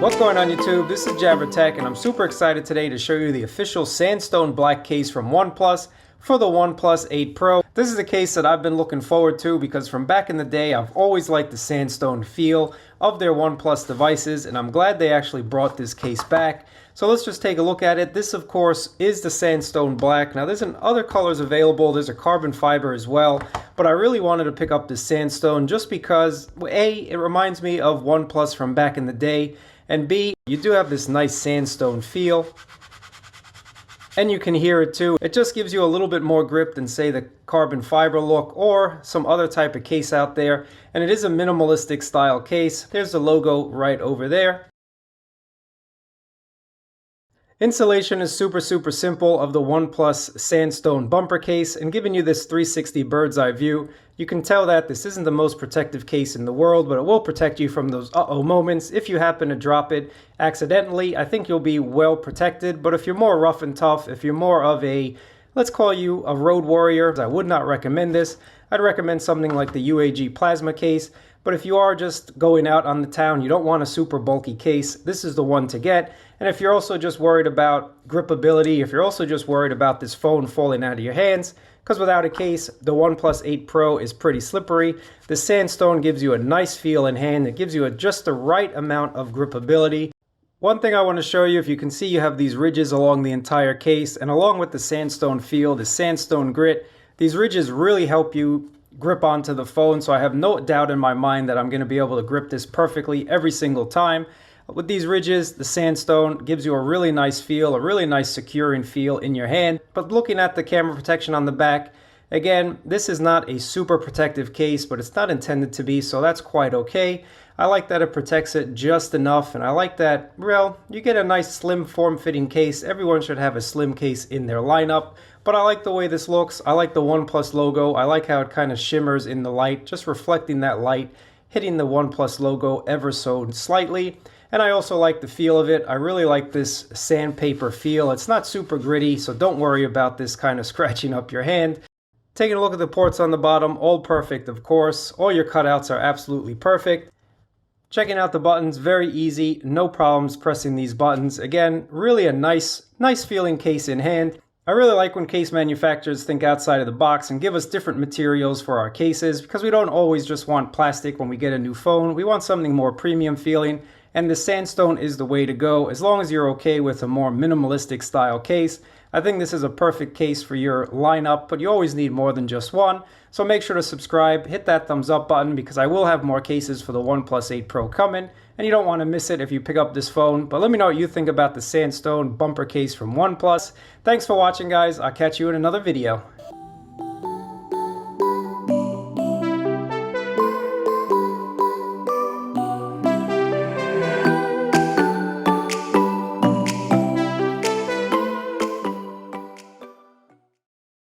What's going on YouTube? This is Jabber Tech and I'm super excited today to show you the official sandstone black case from OnePlus for the OnePlus 8 Pro. This is a case that I've been looking forward to because from back in the day I've always liked the sandstone feel of their OnePlus devices, and I'm glad they actually brought this case back. So let's just take a look at it. This of course is the sandstone black. Now there's other colors available, there's a carbon fiber as well, but I really wanted to pick up the sandstone just because A, it reminds me of OnePlus from back in the day, and B, you do have this nice sandstone feel. And you can hear it too. It just gives you a little bit more grip than say the carbon fiber look or some other type of case out there. And it is a minimalistic style case. There's the logo right over there. Installation is super simple of the OnePlus Sandstone Bumper case, and giving you this 360 bird's eye view, you can tell that this isn't the most protective case in the world, but it will protect you from those uh-oh moments. If you happen to drop it accidentally, I think you'll be well protected. But if you're more rough and tough, if you're more of a, let's call you a road warrior, I would not recommend this. I'd recommend something like the UAG plasma case. But if you are just going out on the town, you don't want a super bulky case, this is the one to get. And if you're also just worried about gripability, if you're also just worried about this phone falling out of your hands, because without a case, the OnePlus 8 Pro is pretty slippery. The sandstone gives you a nice feel in hand. It gives you just the right amount of gripability. One thing I want to show you, if you can see, you have these ridges along the entire case, and along with the sandstone feel, the sandstone grit, these ridges really help you grip onto the phone, so I have no doubt in my mind that I'm going to be able to grip this perfectly every single time. With these ridges, the sandstone gives you a really nice feel, a really nice securing feel in your hand. But looking at the camera protection on the back, again, this is not a super protective case, but it's not intended to be, so that's quite okay. I like that it protects it just enough, and I like that, well, you get a nice slim form-fitting case. Everyone should have a slim case in their lineup, but I like the way this looks. I like the OnePlus logo. I like how it kind of shimmers in the light, just reflecting that light, hitting the OnePlus logo ever so slightly. And I also like the feel of it. I really like this sandpaper feel. It's not super gritty, so don't worry about this kind of scratching up your hand. Taking a look at the ports on the bottom, all perfect of course. All your cutouts are absolutely perfect. Checking out the buttons, very easy, no problems pressing these buttons. Again, really a nice feeling case in hand. I really like when case manufacturers think outside of the box and give us different materials for our cases, because we don't always just want plastic when we get a new phone. We want something more premium feeling, and the sandstone is the way to go as long as you're okay with a more minimalistic style case. I think this is a perfect case for your lineup, but you always need more than just one. So make sure to subscribe, hit that thumbs up button, because I will have more cases for the OnePlus 8 Pro coming, and you don't want to miss it if you pick up this phone. But let me know what you think about the Sandstone Bumper case from OnePlus. Thanks for watching, guys. I'll catch you in another video.